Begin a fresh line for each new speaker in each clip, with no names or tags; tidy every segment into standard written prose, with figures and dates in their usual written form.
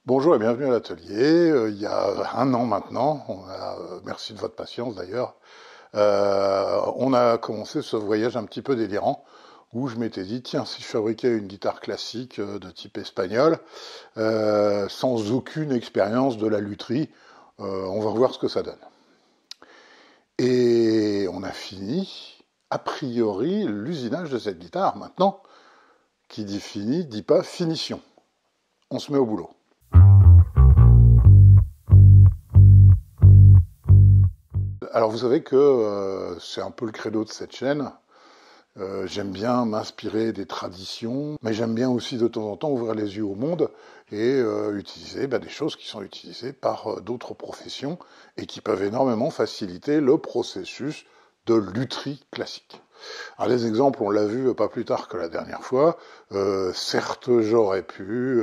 Bonjour et bienvenue à l'atelier. Il y a un an maintenant, merci de votre patience d'ailleurs, on a commencé ce voyage un petit peu délirant où je m'étais dit, tiens, si je fabriquais une guitare classique de type espagnol, sans aucune expérience de la lutherie, on va voir ce que ça donne. Et on a fini, a priori, l'usinage de cette guitare. Maintenant, qui dit fini, dit pas finition. On se met au boulot. Alors vous savez que c'est un peu le credo de cette chaîne. J'aime bien m'inspirer des traditions, mais j'aime bien aussi de temps en temps ouvrir les yeux au monde et utiliser des choses qui sont utilisées par d'autres professions et qui peuvent énormément faciliter le processus de lutherie classique. Alors les exemples, on l'a vu pas plus tard que la dernière fois. Certes, j'aurais pu,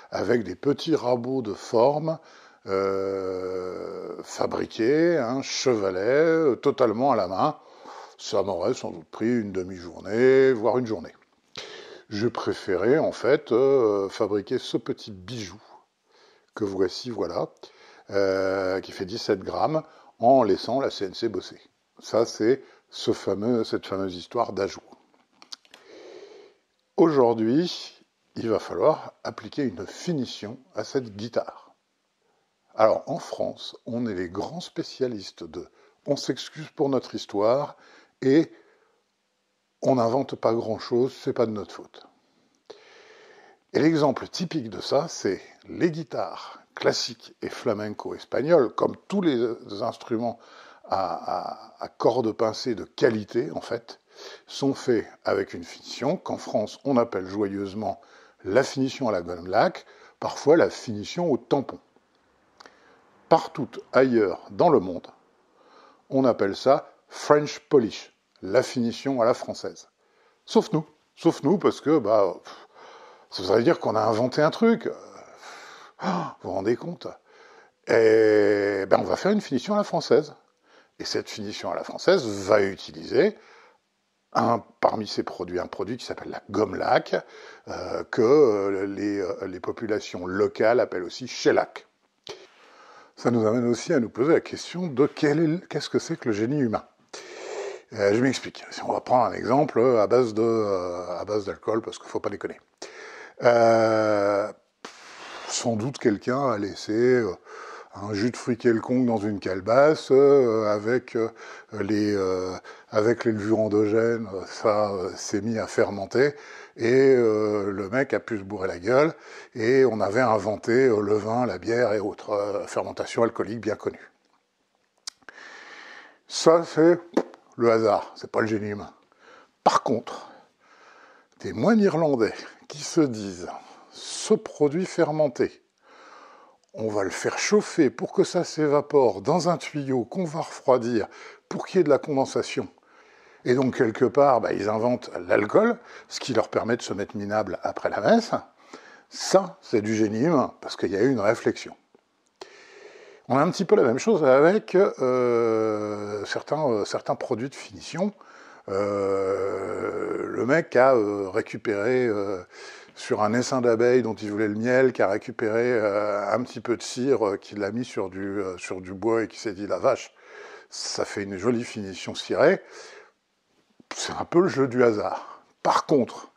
avec des petits rabots de forme, fabriquer un chevalet totalement à la main. Ça m'aurait sans doute pris une demi-journée, voire une journée. Je préférais en fait fabriquer ce petit bijou que voici, voilà, qui fait 17 grammes, en laissant la CNC bosser. Ça, c'est cette fameuse histoire d'ajout. Aujourd'hui, il va falloir appliquer une finition à cette guitare. Alors, en France, on est les grands spécialistes de « on s'excuse pour notre histoire » et « on n'invente pas grand-chose, c'est pas de notre faute ». Et l'exemple typique de ça, c'est les guitares classiques et flamenco espagnoles, comme tous les instruments à cordes pincées de qualité, en fait, sont faits avec une finition qu'en France, on appelle joyeusement la finition à la gomme laque, parfois la finition au tampon. Partout ailleurs dans le monde, on appelle ça French polish, la finition à la française. Sauf nous parce que ça voudrait dire qu'on a inventé un truc. Vous vous rendez compte? Et on va faire une finition à la française. Et cette finition à la française va utiliser parmi ces produits, un produit qui s'appelle la gomme laque, que les populations locales appellent aussi shellac. Ça nous amène aussi à nous poser la question de qu'est-ce que c'est que le génie humain. Je m'explique. Si on va prendre un exemple à base d'alcool, parce qu'il ne faut pas déconner. Sans doute quelqu'un a laissé un jus de fruits quelconque dans une calebasse avec les levures endogènes, ça s'est mis à fermenter et le mec a pu se bourrer la gueule et on avait inventé le vin, la bière et autres fermentations alcooliques bien connues. Ça c'est le hasard, c'est pas le génie humain. Par contre, des moines irlandais qui se disent ce produit fermenté, on va le faire chauffer pour que ça s'évapore dans un tuyau qu'on va refroidir pour qu'il y ait de la condensation. Et donc, quelque part, ils inventent l'alcool, ce qui leur permet de se mettre minable après la messe. Ça, c'est du génie humain, parce qu'il y a eu une réflexion. On a un petit peu la même chose avec certains produits de finition. Le mec a récupéré sur un essaim d'abeilles dont il voulait le miel, qui a récupéré un petit peu de cire, qu'il a mis sur du bois et qui s'est dit, la vache, ça fait une jolie finition cirée. C'est un peu le jeu du hasard. Par contre,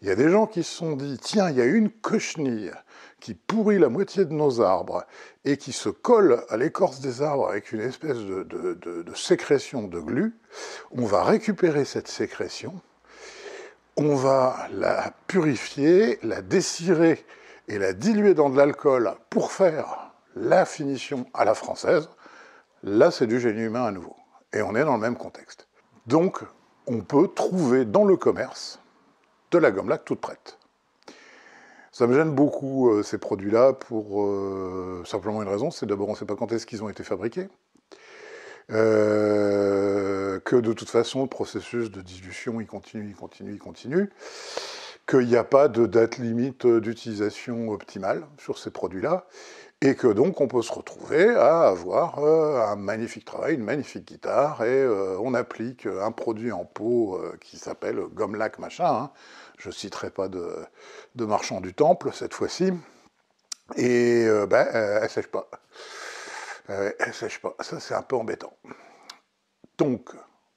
il y a des gens qui se sont dit, tiens, il y a une cochenille qui pourrit la moitié de nos arbres et qui se colle à l'écorce des arbres avec une espèce de sécrétion de glu. On va récupérer cette sécrétion, on va la purifier, la dessirer et la diluer dans de l'alcool pour faire la finition à la française. Là, c'est du génie humain à nouveau. Et on est dans le même contexte. Donc, on peut trouver dans le commerce de la gomme laque toute prête. Ça me gêne beaucoup, ces produits-là, pour simplement une raison, c'est d'abord, on ne sait pas quand est-ce qu'ils ont été fabriqués. Que de toute façon, le processus de dilution, il continue, qu'il n'y a pas de date limite d'utilisation optimale sur ces produits-là, et que donc on peut se retrouver à avoir un magnifique travail, une magnifique guitare, et on applique un produit en pot qui s'appelle gomme laque machin, hein. Je ne citerai pas de marchand du temple cette fois-ci, et elle sèche pas. Elle sèche pas, ça c'est un peu embêtant. Donc,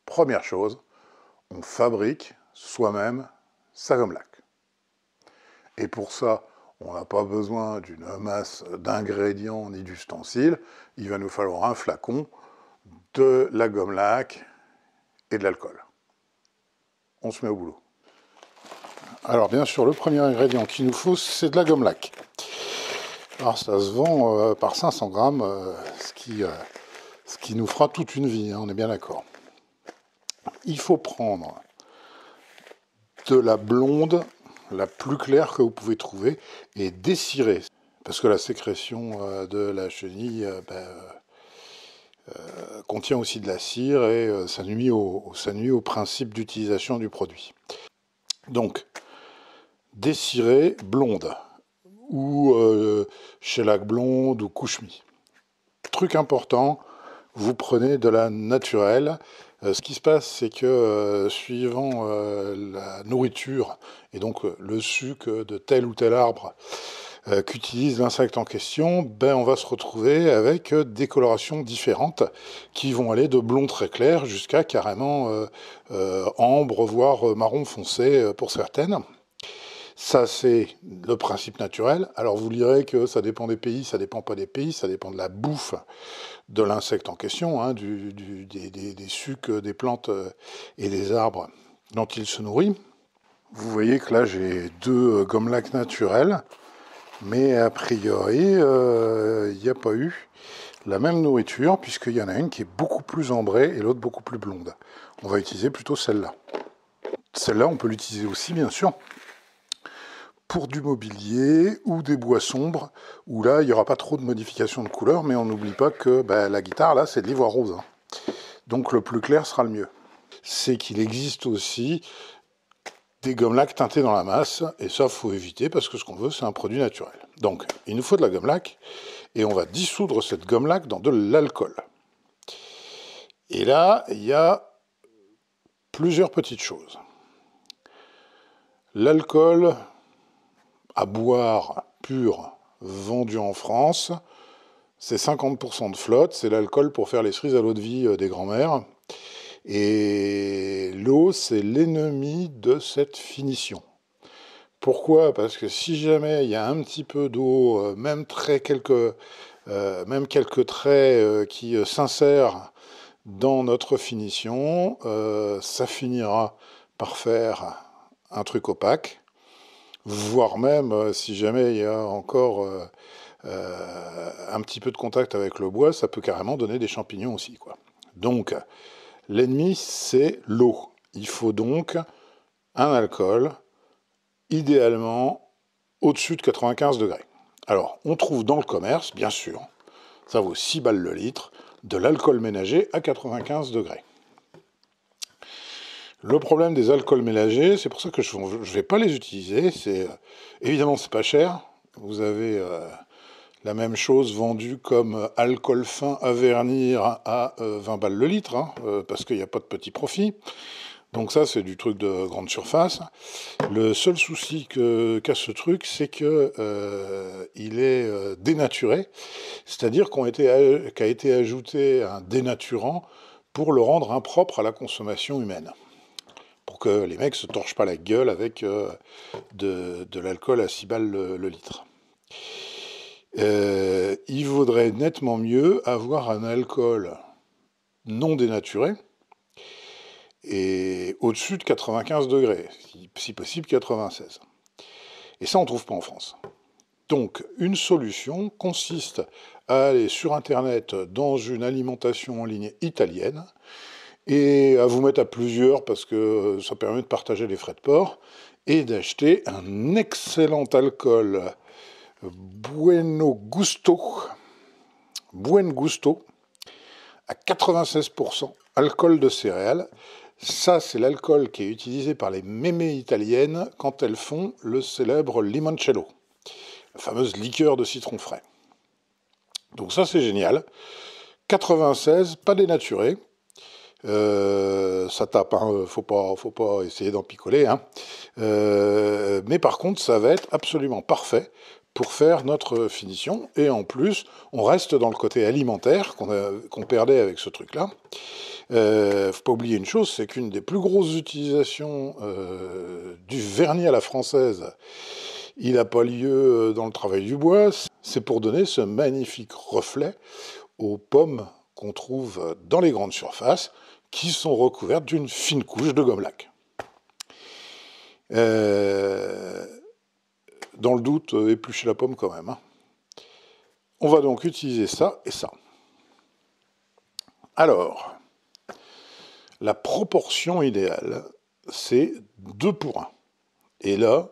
première chose, on fabrique soi-même sa gomme lac. Et pour ça, on n'a pas besoin d'une masse d'ingrédients ni d'ustensiles. Il va nous falloir un flacon, de la gomme lac et de l'alcool. On se met au boulot. Alors bien sûr, le premier ingrédient qu'il nous faut, c'est de la gomme lac. Alors ça se vend par 500 grammes, ce qui nous fera toute une vie, hein, on est bien d'accord. Il faut prendre de la blonde, la plus claire que vous pouvez trouver, et descirer. Parce que la sécrétion de la chenille contient aussi de la cire et ça nuit au principe d'utilisation du produit. Donc, descirer blonde, ou shellac blonde, ou couche-mie. Truc important, vous prenez de la naturelle. Ce qui se passe, c'est que suivant la nourriture et donc le sucre de tel ou tel arbre qu'utilise l'insecte en question, on va se retrouver avec des colorations différentes qui vont aller de blond très clair jusqu'à carrément ambre, voire marron foncé pour certaines. Ça, c'est le principe naturel. Alors, vous lirez que ça dépend des pays, ça dépend pas des pays, ça dépend de la bouffe de l'insecte en question, hein, des sucs des plantes et des arbres dont il se nourrit. Vous voyez que là, j'ai deux gommes lac naturelles, mais a priori, il n'y a pas eu la même nourriture, puisqu'il y en a une qui est beaucoup plus ambrée et l'autre beaucoup plus blonde. On va utiliser plutôt celle-là. Celle-là, on peut l'utiliser aussi, bien sûr, pour du mobilier ou des bois sombres, où là, il n'y aura pas trop de modifications de couleur, mais on n'oublie pas que la guitare, là, c'est de l'ivoire rose. Hein. Donc le plus clair sera le mieux. C'est qu'il existe aussi des gommes lac teintées dans la masse, et ça, faut éviter, parce que ce qu'on veut, c'est un produit naturel. Donc, il nous faut de la gomme lac, et on va dissoudre cette gomme lac dans de l'alcool. Et là, il y a plusieurs petites choses. L'alcool à boire pur vendu en France, c'est 50% de flotte, c'est l'alcool pour faire les cerises à l'eau de vie des grands-mères. Et l'eau, c'est l'ennemi de cette finition. Pourquoi? Parce que si jamais il y a un petit peu d'eau, même quelques traits qui s'insèrent dans notre finition, ça finira par faire un truc opaque, voire même, si jamais il y a encore un petit peu de contact avec le bois, ça peut carrément donner des champignons aussi, quoi. Donc, l'ennemi, c'est l'eau. Il faut donc un alcool, idéalement au-dessus de 95 degrés. Alors, on trouve dans le commerce, bien sûr, ça vaut 6 balles le litre, de l'alcool ménager à 95 degrés. Le problème des alcools ménagers, c'est pour ça que je ne vais pas les utiliser. Évidemment, c'est pas cher. Vous avez la même chose vendue comme alcool fin à vernir à 20 balles le litre, hein, parce qu'il n'y a pas de petit profit. Donc ça, c'est du truc de grande surface. Le seul souci qu'a ce truc, c'est que il est dénaturé, c'est-à-dire qu'a été ajouté un dénaturant pour le rendre impropre à la consommation humaine, pour que les mecs se torchent pas la gueule avec de l'alcool à 6 balles le litre. Il vaudrait nettement mieux avoir un alcool non dénaturé, et au-dessus de 95 degrés, si possible 96. Et ça, on ne trouve pas en France. Donc, une solution consiste à aller sur Internet dans une alimentation en ligne italienne et à vous mettre à plusieurs parce que ça permet de partager les frais de port et d'acheter un excellent alcool Buen Gusto à 96% alcool de céréales. Ça, c'est l'alcool qui est utilisé par les mémés italiennes quand elles font le célèbre limoncello, la fameuse liqueur de citron frais. Donc ça, c'est génial. 96, pas dénaturé. Ça tape, hein, faut pas essayer d'en picoler. Hein. Mais par contre, ça va être absolument parfait pour faire notre finition. Et en plus, on reste dans le côté alimentaire qu'on perdait avec ce truc-là. Faut pas oublier une chose, c'est qu'une des plus grosses utilisations du vernis à la française, il n'a pas lieu dans le travail du bois, c'est pour donner ce magnifique reflet aux pommes qu'on trouve dans les grandes surfaces, qui sont recouvertes d'une fine couche de gomme laque. Dans le doute, épluchez la pomme quand même. Hein. On va donc utiliser ça et ça. Alors, la proportion idéale, c'est 2 pour 1. Et là,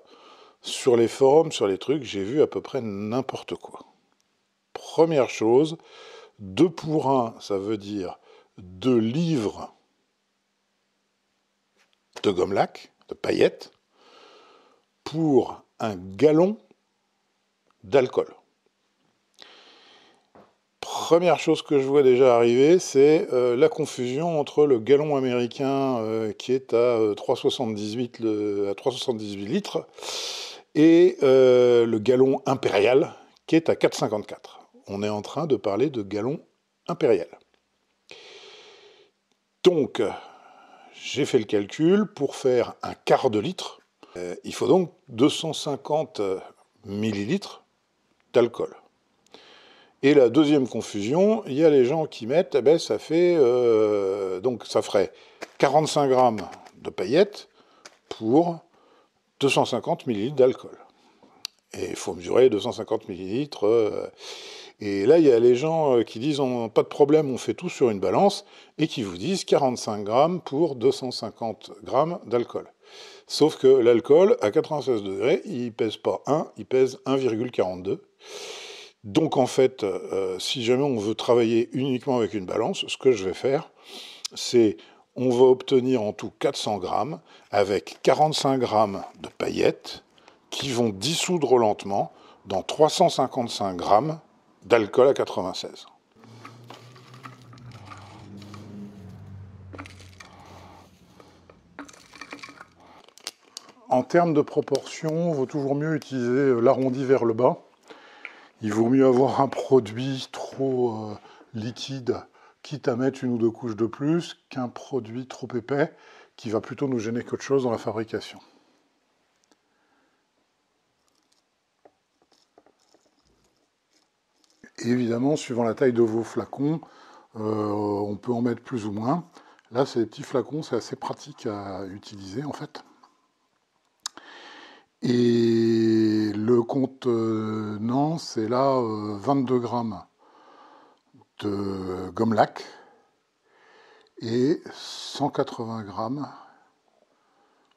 sur les forums, sur les trucs, j'ai vu à peu près n'importe quoi. Première chose, 2 pour 1, ça veut dire 2 livres de gomme laque, de paillettes, pour un gallon d'alcool. Première chose que je vois déjà arriver, c'est la confusion entre le gallon américain qui est à 3,78 litres et le gallon impérial qui est à 4,54. On est en train de parler de gallon impérial. Donc, j'ai fait le calcul, pour faire un quart de litre, il faut donc 250 millilitres d'alcool. Et la deuxième confusion, il y a les gens qui mettent, eh ben, ça fait, donc ça ferait 45 grammes de paillettes pour 250 millilitres d'alcool. Et il faut mesurer 250 millilitres. Et là, il y a les gens qui disent pas de problème, on fait tout sur une balance, et qui vous disent 45 grammes pour 250 grammes d'alcool. Sauf que l'alcool, à 96 degrés, il pèse pas 1, il pèse 1,42. Donc en fait, si jamais on veut travailler uniquement avec une balance, ce que je vais faire, c'est on va obtenir en tout 400 grammes avec 45 grammes de paillettes qui vont dissoudre lentement dans 355 grammes d'alcool à 96. En termes de proportion, il vaut toujours mieux utiliser l'arrondi vers le bas. Il vaut mieux avoir un produit trop liquide, quitte à mettre 1 ou 2 couches de plus, qu'un produit trop épais, qui va plutôt nous gêner qu'autre chose dans la fabrication. Et évidemment, suivant la taille de vos flacons, on peut en mettre plus ou moins. Là, c'est des petits flacons, c'est assez pratique à utiliser en fait. Et le contenant, c'est là 22 grammes de gomme laque et 180 grammes,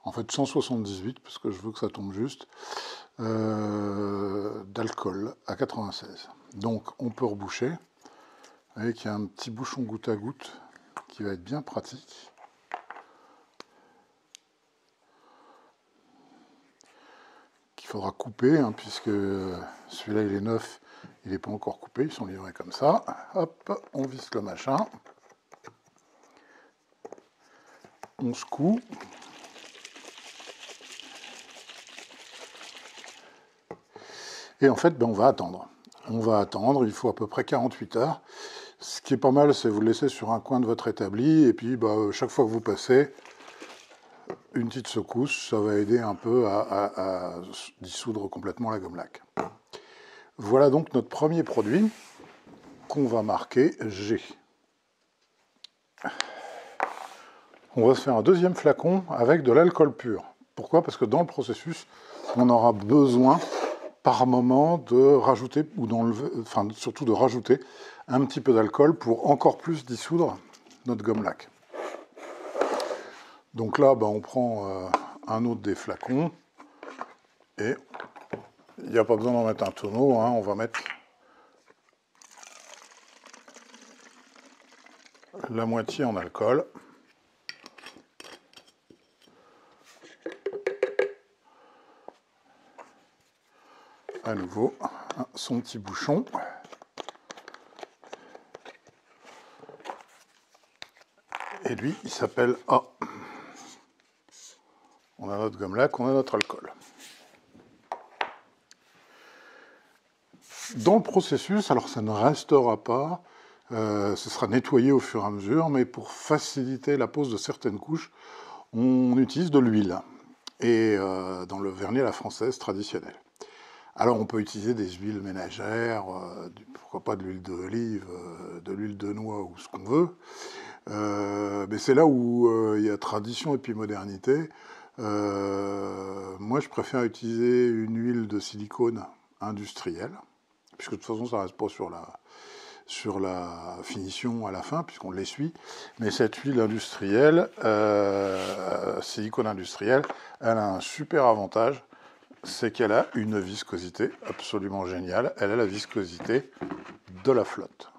en fait 178 parce que je veux que ça tombe juste, d'alcool à 96. Donc on peut reboucher avec un petit bouchon goutte à goutte qui va être bien pratique. Qu'il faudra couper, hein, puisque celui-là il est neuf, il n'est pas encore coupé, ils sont livrés comme ça. Hop, on visse le machin. On secoue. Et en fait, ben, on va attendre. On va attendre, il faut à peu près 48 heures. Ce qui est pas mal, c'est vous le laisser sur un coin de votre établi, et puis chaque fois que vous passez, une petite secousse, ça va aider un peu à dissoudre complètement la gomme laque. Voilà donc notre premier produit qu'on va marquer G. On va se faire un deuxième flacon avec de l'alcool pur. Pourquoi? Parce que dans le processus, on aura besoin par moment de rajouter, ou d'enlever, enfin surtout de rajouter un petit peu d'alcool pour encore plus dissoudre notre gomme laque. Donc là, on prend un autre des flacons et il n'y a pas besoin d'en mettre un tonneau, hein, on va mettre la moitié en alcool. À nouveau, son petit bouchon. Et lui, il s'appelle A. On a notre gomme laque, on a notre alcool. Dans le processus, alors ça ne restera pas, ce sera nettoyé au fur et à mesure, mais pour faciliter la pose de certaines couches, on utilise de l'huile, et dans le vernis à la française traditionnel. Alors on peut utiliser des huiles ménagères, pourquoi pas de l'huile d'olive, de l'huile de noix ou ce qu'on veut, mais c'est là où il y a tradition et puis modernité. Moi je préfère utiliser une huile de silicone industrielle, puisque de toute façon ça ne reste pas sur la finition à la fin, puisqu'on l'essuie. Mais cette huile industrielle, silicone industrielle, elle a un super avantage, c'est qu'elle a une viscosité absolument géniale. Elle a la viscosité de la flotte.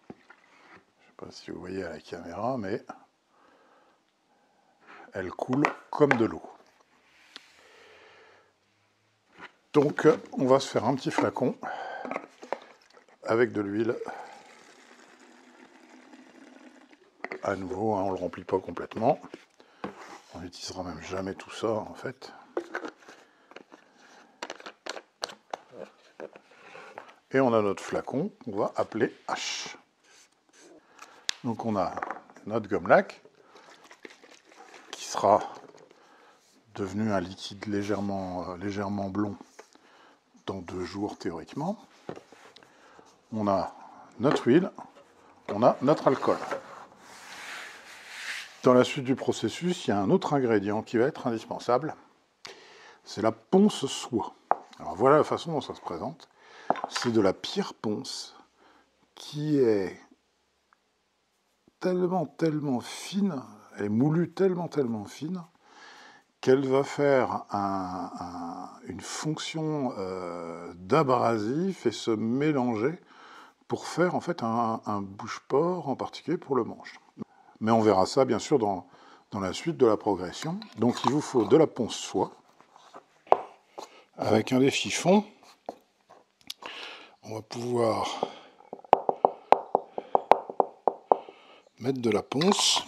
Je ne sais pas si vous voyez à la caméra, mais elle coule comme de l'eau. Donc, on va se faire un petit flacon avec de l'huile. À nouveau, hein, on ne le remplit pas complètement. On n'utilisera même jamais tout ça, en fait. Et on a notre flacon qu'on va appeler H. Donc on a notre gomme lac qui sera devenu un liquide légèrement blond dans 2 jours théoriquement. On a notre huile, on a notre alcool. Dans la suite du processus, il y a un autre ingrédient qui va être indispensable, c'est la ponce soie. Alors voilà la façon dont ça se présente. C'est de la pierre ponce qui est tellement fine, elle est moulue tellement fine, qu'elle va faire une fonction d'abrasif et se mélanger pour faire en fait un bouche-port en particulier pour le manche. Mais on verra ça bien sûr dans la suite de la progression. Donc il vous faut de la ponce soie avec un des chiffons. On va pouvoir mettre de la ponce.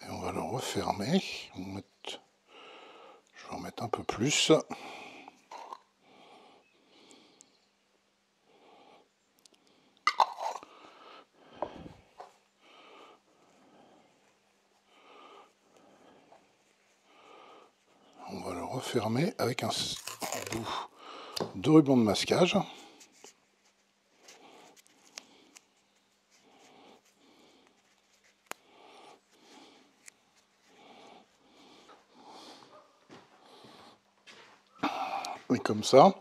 Et on va le refermer. Je vais en mettre un peu plus. On va le refermer avec un bout de ruban de masquage. Et comme ça,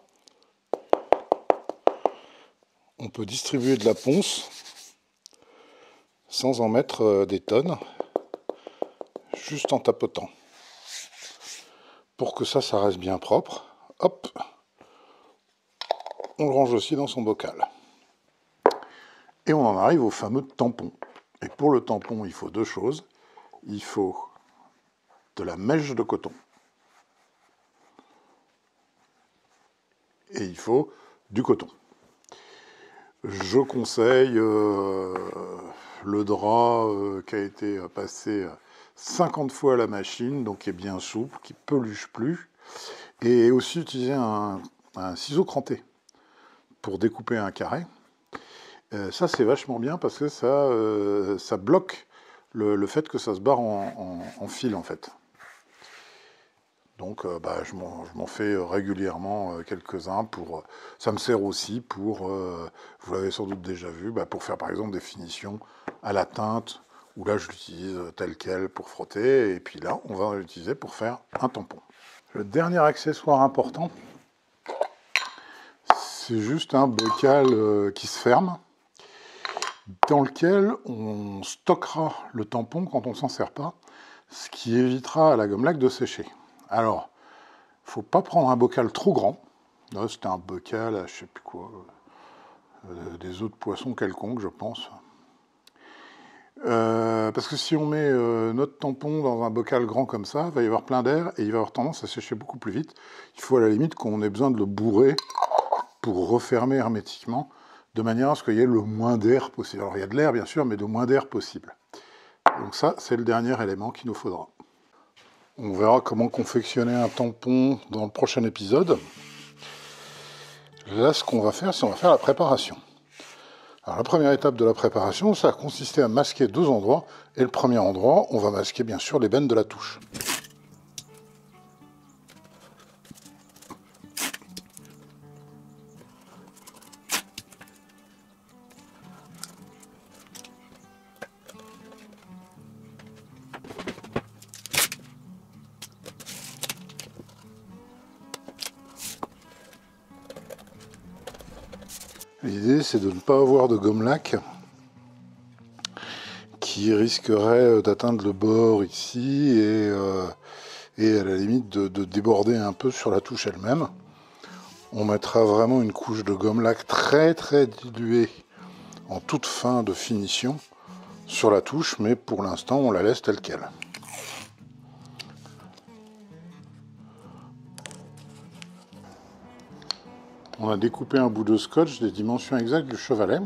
on peut distribuer de la ponce sans en mettre des tonnes, juste en tapotant. Pour que ça reste bien propre, hop, on le range aussi dans son bocal. Et on en arrive au fameux tampon. Et pour le tampon, il faut 2 choses. Il faut de la mèche de coton. Et il faut du coton. Je conseille le drap qui a été passé 50 fois à la machine, donc qui est bien souple, qui ne peluche plus. Et aussi utiliser un ciseau cranté pour découper un carré. Ça c'est vachement bien parce que ça bloque le fait que ça se barre en fil en fait. Donc je m'en fais régulièrement quelques-uns. Ça me sert aussi pour, vous l'avez sans doute déjà vu, pour faire par exemple des finitions à la teinte, où là je l'utilise tel quel pour frotter, et puis là on va l'utiliser pour faire un tampon. Le dernier accessoire important, c'est juste un bocal qui se ferme, dans lequel on stockera le tampon quand on ne s'en sert pas, ce qui évitera à la gomme lac de sécher. Alors, il ne faut pas prendre un bocal trop grand. Là, c'était un bocal à je ne sais plus quoi, des os de poisson quelconque, je pense. Parce que si on met notre tampon dans un bocal grand comme ça, il va y avoir plein d'air et il va avoir tendance à sécher beaucoup plus vite. Il faut à la limite qu'on ait besoin de le bourrer pour refermer hermétiquement, de manière à ce qu'il y ait le moins d'air possible. Alors il y a de l'air bien sûr, mais le moins d'air possible. Donc ça, c'est le dernier élément qu'il nous faudra. On verra comment confectionner un tampon dans le prochain épisode. Là, ce qu'on va faire, c'est on va faire la préparation. Alors la première étape de la préparation, ça a consisté à masquer 2 endroits. Et le premier endroit, on va masquer bien sûr les bennes de la touche. L'idée, c'est de ne pas avoir de gomme laque qui risquerait d'atteindre le bord ici et à la limite de déborder un peu sur la touche elle-même. On mettra vraiment une couche de gomme laque très très diluée en toute fin de finition sur la touche, mais pour l'instant, on la laisse telle qu'elle. On a découpé un bout de scotch des dimensions exactes du chevalet.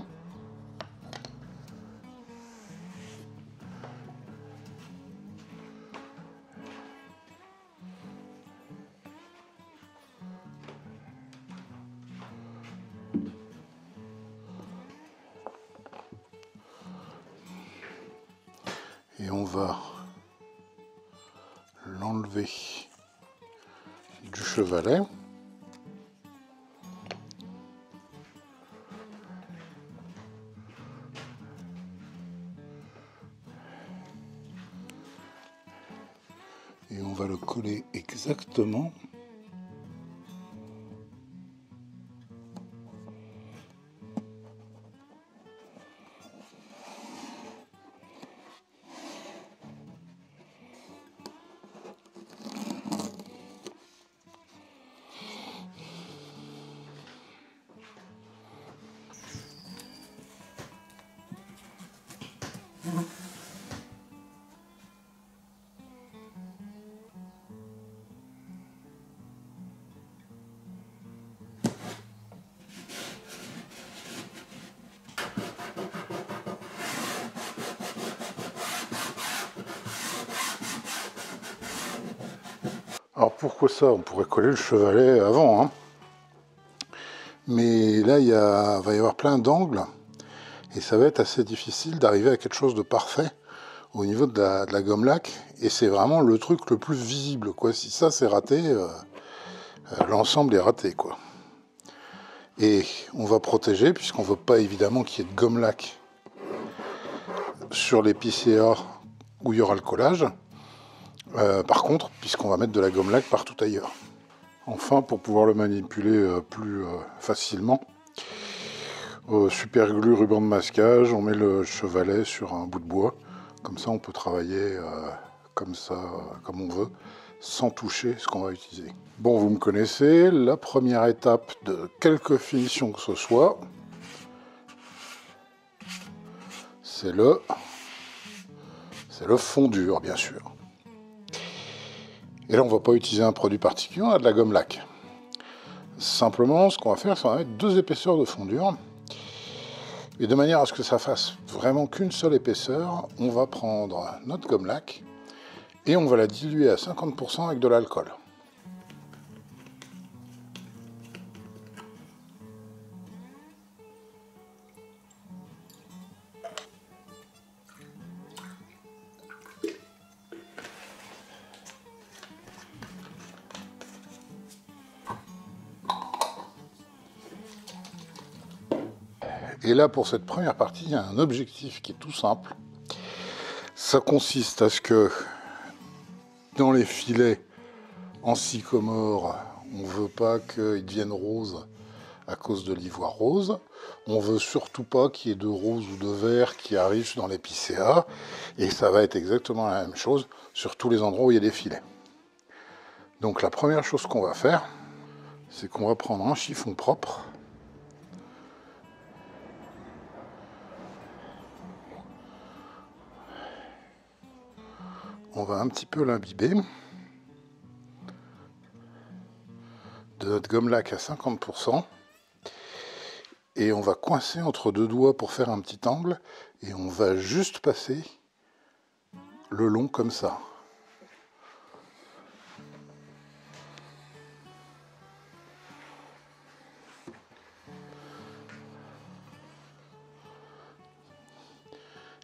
Et on va l'enlever du chevalet. Et on va le coller exactement Alors pourquoi ça? On pourrait coller le chevalet avant, hein. Mais là, va y avoir plein d'angles et ça va être assez difficile d'arriver à quelque chose de parfait au niveau de la gomme laque. Et c'est vraiment le truc le plus visible, quoi. Si ça c'est raté, l'ensemble est raté, quoi. Et on va protéger, puisqu'on ne veut pas évidemment qu'il y ait de gomme laque sur l'épicéa où il y aura le collage. Par contre, puisqu'on va mettre de la gomme laque partout ailleurs. Enfin, pour pouvoir le manipuler plus facilement, super glue, ruban de masquage, on met le chevalet sur un bout de bois. Comme ça, on peut travailler comme ça, comme on veut, sans toucher ce qu'on va utiliser. Bon, vous me connaissez, la première étape de quelque finition que ce soit, c'est le fondure, bien sûr. Et là, on ne va pas utiliser un produit particulier, on a de la gomme laque. Simplement, ce qu'on va faire, c'est qu'on va mettre 2 épaisseurs de fondure. Et de manière à ce que ça fasse vraiment qu'une seule épaisseur, on va prendre notre gomme laque et on va la diluer à 50% avec de l'alcool. Et là, pour cette première partie, il y a un objectif qui est tout simple. Ça consiste à ce que dans les filets en sycomore, on ne veut pas qu'ils deviennent roses à cause de l'ivoire rose. On ne veut surtout pas qu'il y ait de rose ou de vert qui arrivent dans l'épicéa. Et ça va être exactement la même chose sur tous les endroits où il y a des filets. Donc la première chose qu'on va faire, c'est qu'on va prendre un chiffon propre. On va un petit peu l'imbiber de notre gomme laque à 50%. Et on va coincer entre 2 doigts pour faire un petit angle. Et on va juste passer le long comme ça.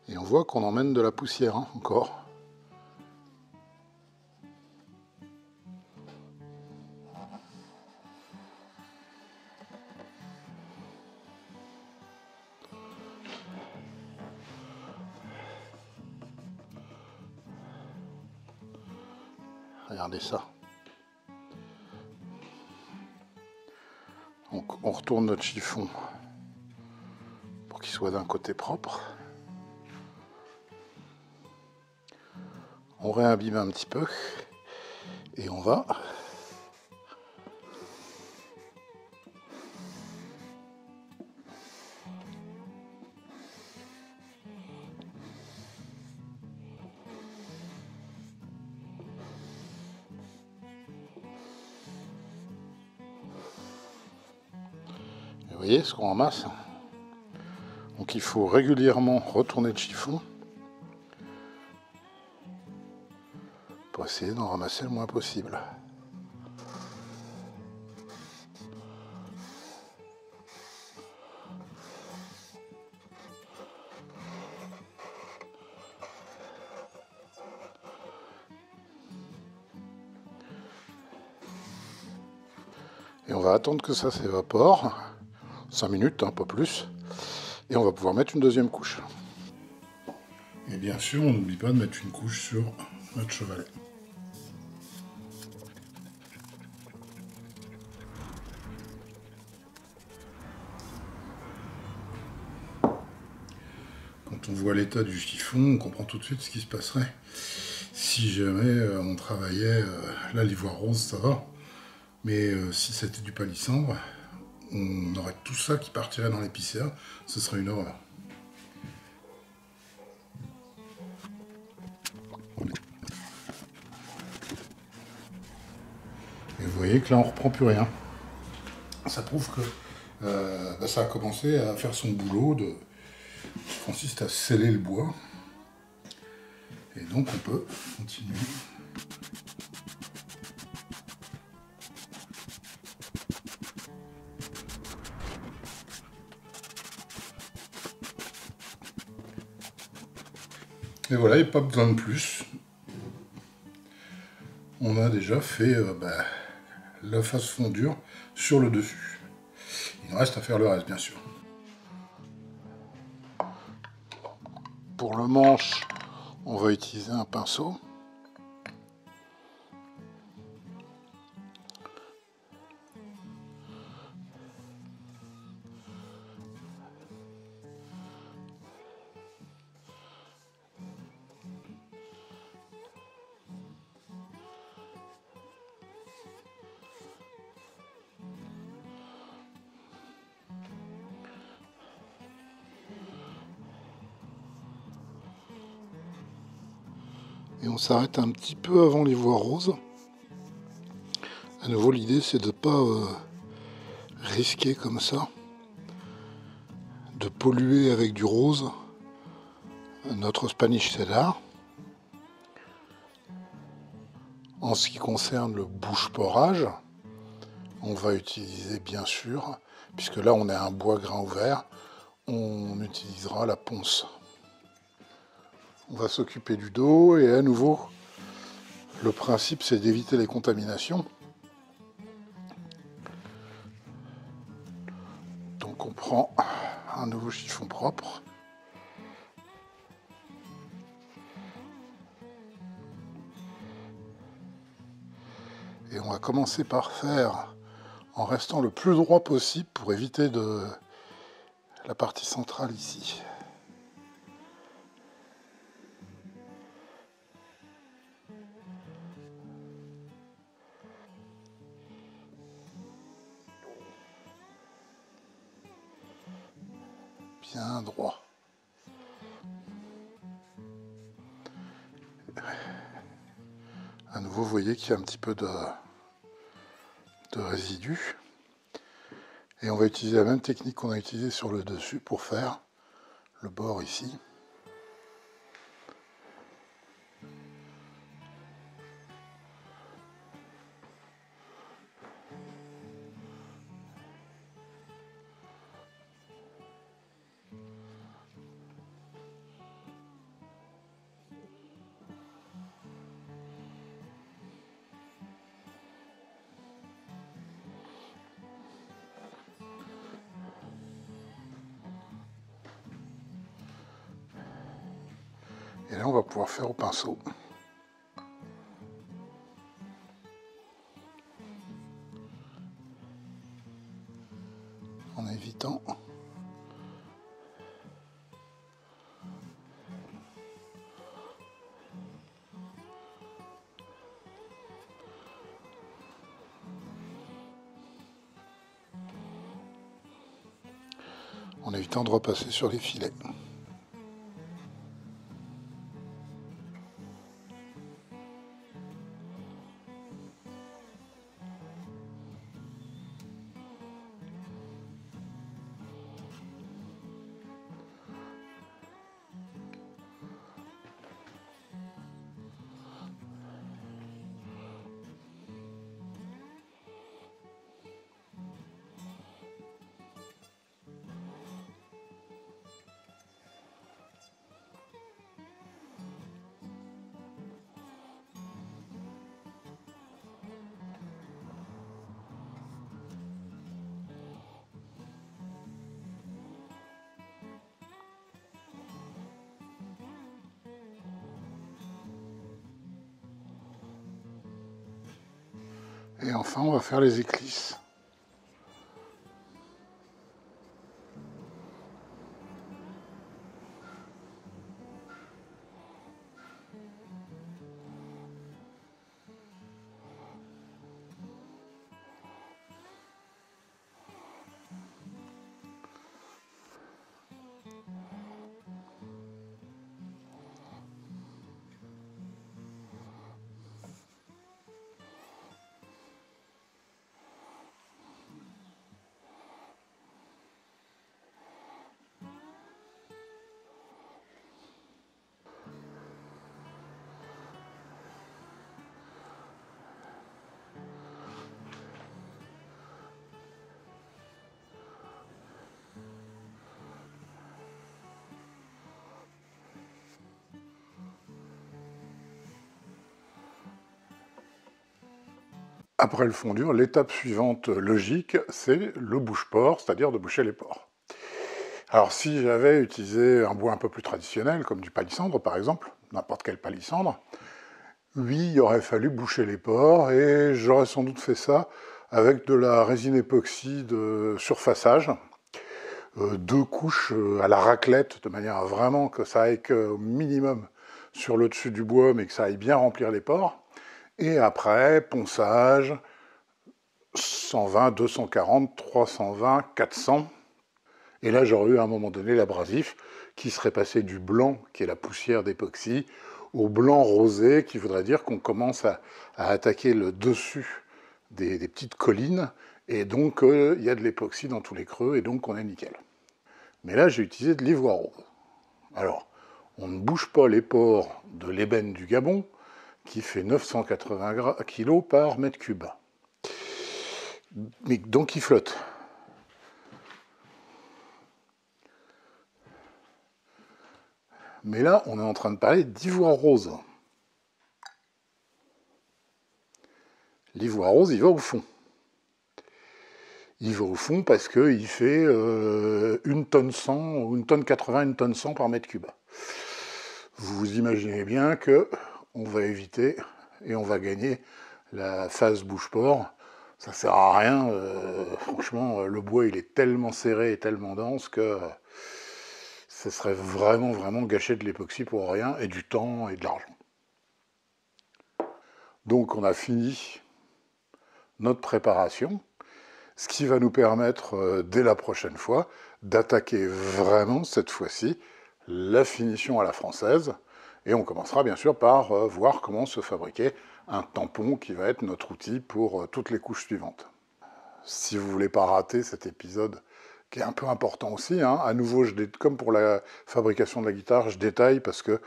Et on voit qu'on emmène de la poussière, hein, encore. Regardez ça. Donc on retourne notre chiffon pour qu'il soit d'un côté propre. On réimbibe un petit peu et on va vous voyez ce qu'on ramasse. Donc il faut régulièrement retourner le chiffon pour essayer d'en ramasser le moins possible. Et on va attendre que ça s'évapore, 5 minutes, hein, pas plus, et on va pouvoir mettre une deuxième couche. Et bien sûr, on n'oublie pas de mettre une couche sur notre chevalet. Quand on voit l'état du chiffon, on comprend tout de suite ce qui se passerait. Si jamais on travaillait, là l'ivoire rose ça va, mais si c'était du palissandre, on aurait tout ça qui partirait dans l'épicéa, ce serait une horreur. Et vous voyez que là on reprend plus rien. Ça prouve que ça a commencé à faire son boulot qui consiste à sceller le bois. Et donc on peut continuer. Et voilà, il n'y a pas besoin de plus. On a déjà fait la face fondure sur le dessus. Il nous reste à faire le reste, bien sûr. Pour le manche, on va utiliser un pinceau. Et on s'arrête un petit peu avant l'ivoire rose. À nouveau, l'idée c'est de ne pas risquer comme ça, de polluer avec du rose notre Spanish Cedar. En ce qui concerne le bouche-porage, on va utiliser bien sûr, puisque là on a un bois grain ouvert, on utilisera la ponce. On va s'occuper du dos et à nouveau, le principe c'est d'éviter les contaminations. Donc on prend un nouveau chiffon propre. Et on va commencer par faire en restant le plus droit possible pour éviter la partie centrale ici. Bien droit. À nouveau, vous voyez qu'il y a un petit peu de résidus. Et on va utiliser la même technique qu'on a utilisée sur le dessus pour faire le bord ici. Et là, on va pouvoir faire au pinceau. En évitant de repasser sur les filets. Et enfin, on va faire les éclisses. Après le fondure, l'étape suivante logique, c'est le bouche-port, c'est-à-dire de boucher les pores. Alors si j'avais utilisé un bois un peu plus traditionnel, comme du palissandre par exemple, n'importe quel palissandre, oui, il aurait fallu boucher les pores, et j'aurais sans doute fait ça avec de la résine époxy de surfaçage, 2 couches à la raclette, de manière à vraiment que ça aille au minimum sur le dessus du bois, mais que ça aille bien remplir les pores. Et après, ponçage, 120, 240, 320, 400. Et là, j'aurais eu à un moment donné l'abrasif qui serait passé du blanc, qui est la poussière d'époxy, au blanc rosé, qui voudrait dire qu'on commence à attaquer le dessus des petites collines, et donc il y a de l'époxy dans tous les creux, et donc on est nickel. Mais là, j'ai utilisé de l'ivoire rose. Alors, on ne bouge pas les pores de l'ébène du Gabon, qui fait 980 kg par mètre cube. Mais donc il flotte. Mais là, on est en train de parler d'ivoire rose. L'ivoire rose, il va au fond. Il va au fond parce qu'il fait 1 tonne 100, ou 1 tonne 80, 1 tonne 100 par mètre cube. Vous imaginez bien que on va éviter et on va gagner la phase bouche-port. Ça sert à rien. Franchement, le bois, il est tellement serré et tellement dense que ce serait vraiment gâcher de l'époxy pour rien, et du temps et de l'argent. Donc on a fini notre préparation, ce qui va nous permettre, dès la prochaine fois, d'attaquer vraiment, cette fois-ci, la finition à la française. Et on commencera bien sûr par voir comment se fabriquer un tampon qui va être notre outil pour toutes les couches suivantes. Si vous ne voulez pas rater cet épisode, qui est un peu important aussi, hein, à nouveau, comme pour la fabrication de la guitare, je détaille parce que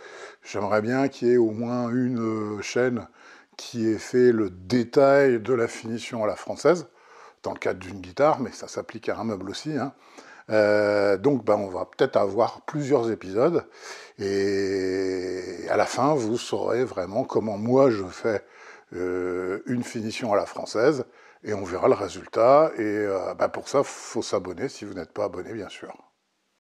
j'aimerais bien qu'il y ait au moins une chaîne qui ait fait le détail de la finition à la française, dans le cadre d'une guitare, mais ça s'applique à un meuble aussi, hein. Donc on va peut-être avoir plusieurs épisodes, et à la fin vous saurez vraiment comment moi je fais une finition à la française, et on verra le résultat. Et pour ça, il faut s'abonner si vous n'êtes pas abonné, bien sûr.